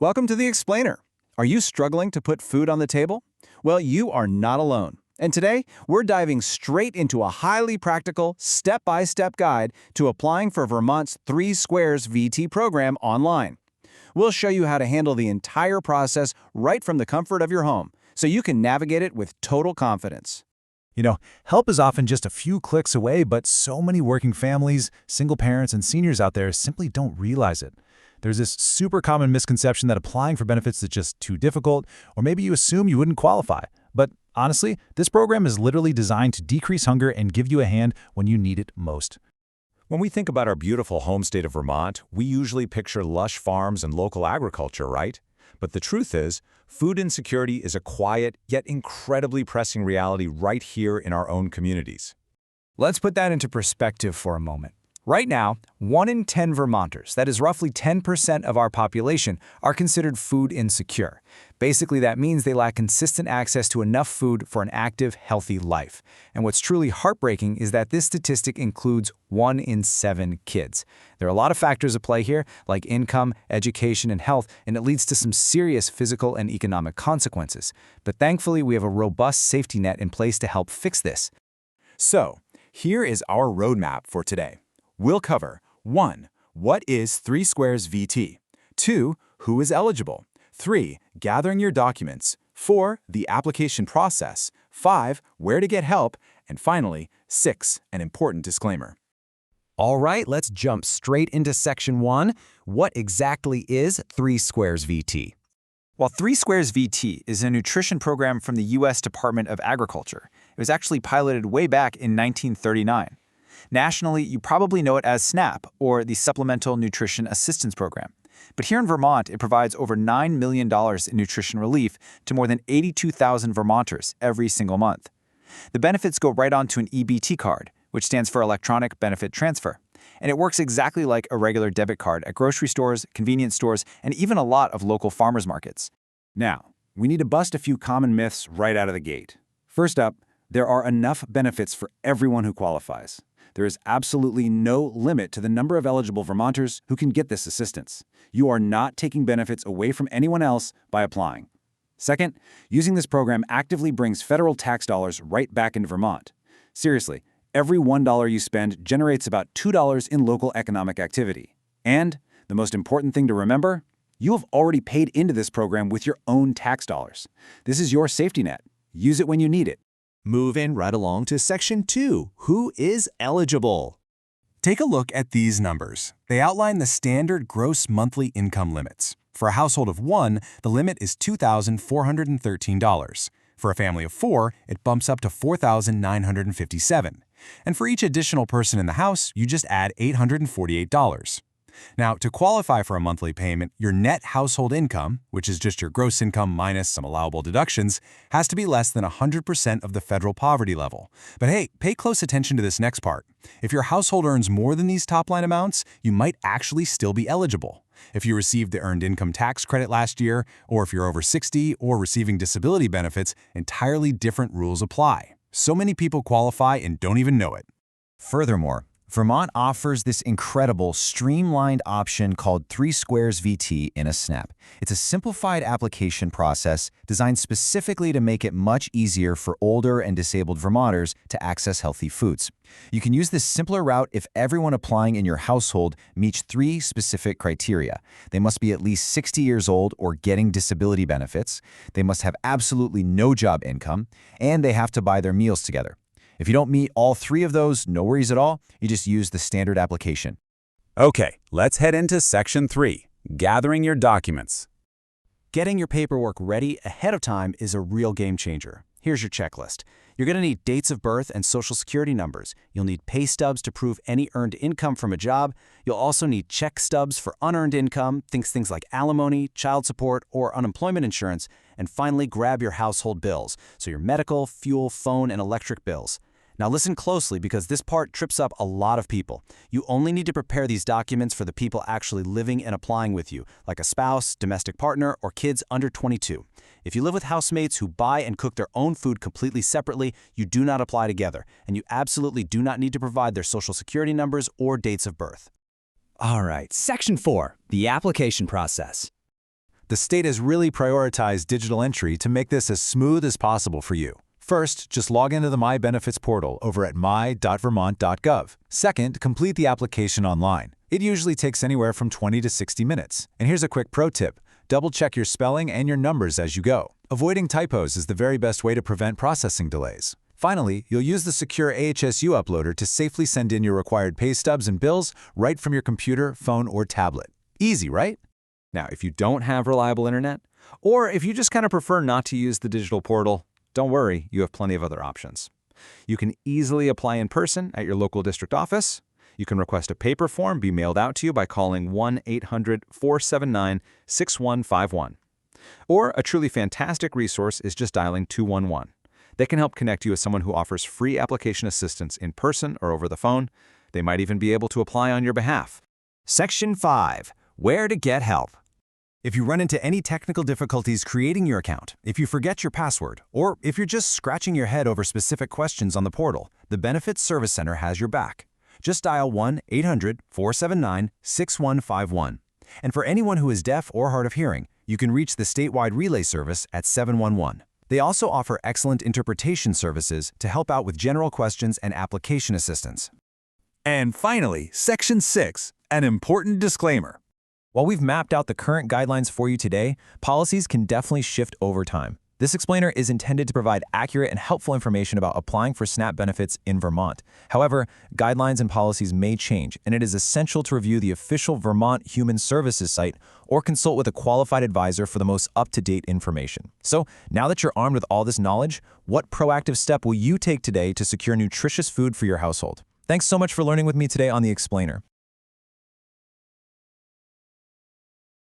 Welcome to the Explainer. Are you struggling to put food on the table? Well, you are not alone. And today, we're diving straight into a highly practical, step-by-step guide to applying for Vermont's 3 Squares VT program online. We'll show you how to handle the entire process right from the comfort of your home, so you can navigate it with total confidence. Help is often just a few clicks away, but so many working families, single parents, and seniors out there simply don't realize it. There's this super common misconception that applying for benefits is just too difficult, or maybe you assume you wouldn't qualify. But honestly, this program is literally designed to decrease hunger and give you a hand when you need it most. When we think about our beautiful home state of Vermont, we usually picture lush farms and local agriculture, right? But the truth is, food insecurity is a quiet yet incredibly pressing reality right here in our own communities. Let's put that into perspective for a moment. Right now, 1 in 10 Vermonters, that is roughly 10% of our population, are considered food insecure. Basically, that means they lack consistent access to enough food for an active, healthy life. And what's truly heartbreaking is that this statistic includes 1 in 7 kids. There are a lot of factors at play here, like income, education, and health, and it leads to some serious physical and economic consequences. But thankfully, we have a robust safety net in place to help fix this. So, here is our roadmap for today. We'll cover 1. What is 3 Squares VT? 2. Who is eligible? 3. Gathering your documents. 4. The application process. 5. Where to get help. And finally, 6. An important disclaimer. All right, let's jump straight into Section 1. What exactly is 3 Squares VT? While 3 Squares VT is a nutrition program from the U.S. Department of Agriculture, it was actually piloted way back in 1939. Nationally, you probably know it as SNAP, or the Supplemental Nutrition Assistance Program. But here in Vermont, it provides over $9 million in nutrition relief to more than 82,000 Vermonters every single month. The benefits go right onto an EBT card, which stands for Electronic Benefit Transfer. And it works exactly like a regular debit card at grocery stores, convenience stores, and even a lot of local farmers markets. Now, we need to bust a few common myths right out of the gate. First up, there are enough benefits for everyone who qualifies. There is absolutely no limit to the number of eligible Vermonters who can get this assistance. You are not taking benefits away from anyone else by applying. Second, using this program actively brings federal tax dollars right back into Vermont. Seriously, every $1 you spend generates about $2 in local economic activity. And, the most important thing to remember, you have already paid into this program with your own tax dollars. This is your safety net. Use it when you need it. Moving right along to Section 2. Who is eligible? Take a look at these numbers. They outline the standard gross monthly income limits. For a household of 1, the limit is $2,413. For a family of 4, it bumps up to $4,957. And for each additional person in the house, you just add $848. Now, to qualify for a monthly payment, your net household income, which is just your gross income minus some allowable deductions, has to be less than 100% of the federal poverty level. But hey, pay close attention to this next part. If your household earns more than these top-line amounts, you might actually still be eligible. If you received the Earned Income Tax Credit last year, or if you're over 60 or receiving disability benefits, entirely different rules apply. So many people qualify and don't even know it. Furthermore, Vermont offers this incredible, streamlined option called 3 Squares VT in a snap. It's a simplified application process designed specifically to make it much easier for older and disabled Vermonters to access healthy foods. You can use this simpler route if everyone applying in your household meets 3 specific criteria. They must be at least 60 years old or getting disability benefits, they must have absolutely no job income, and they have to buy their meals together. If you don't meet all 3 of those, no worries at all. You just use the standard application. Okay, let's head into Section 3, Gathering your documents. Getting your paperwork ready ahead of time is a real game changer. Here's your checklist. You're going to need dates of birth and social security numbers. You'll need pay stubs to prove any earned income from a job. You'll also need check stubs for unearned income, things like alimony, child support, or unemployment insurance. And finally, grab your household bills, so your medical, fuel, phone, and electric bills. Now listen closely because this part trips up a lot of people. You only need to prepare these documents for the people actually living and applying with you, like a spouse, domestic partner, or kids under 22. If you live with housemates who buy and cook their own food completely separately, you do not apply together, and you absolutely do not need to provide their social security numbers or dates of birth. All right, Section 4, the application process. The state has really prioritized digital entry to make this as smooth as possible for you. First, just log into the My Benefits portal over at my.vermont.gov. Second, complete the application online. It usually takes anywhere from 20 to 60 minutes. And here's a quick pro tip. Double-check your spelling and your numbers as you go. Avoiding typos is the very best way to prevent processing delays. Finally, you'll use the secure AHSU uploader to safely send in your required pay stubs and bills right from your computer, phone, or tablet. Easy, right? Now, if you don't have reliable internet, or if you just kind of prefer not to use the digital portal, don't worry, you have plenty of other options. You can easily apply in person at your local district office. You can request a paper form be mailed out to you by calling 1-800-479-6151. Or a truly fantastic resource is just dialing 211. They can help connect you with someone who offers free application assistance in person or over the phone. They might even be able to apply on your behalf. Section 5. Where to get help. If you run into any technical difficulties creating your account, if you forget your password, or if you're just scratching your head over specific questions on the portal, the Benefits Service Center has your back. Just dial 1-800-479-6151. And for anyone who is deaf or hard of hearing, you can reach the statewide relay service at 711. They also offer excellent interpretation services to help out with general questions and application assistance. And finally, Section 6, an important disclaimer. While we've mapped out the current guidelines for you today, policies can definitely shift over time. This explainer is intended to provide accurate and helpful information about applying for SNAP benefits in Vermont. However, guidelines and policies may change, and it is essential to review the official Vermont Human Services site or consult with a qualified advisor for the most up-to-date information. So, now that you're armed with all this knowledge, what proactive step will you take today to secure nutritious food for your household? Thanks so much for learning with me today on The Explainer.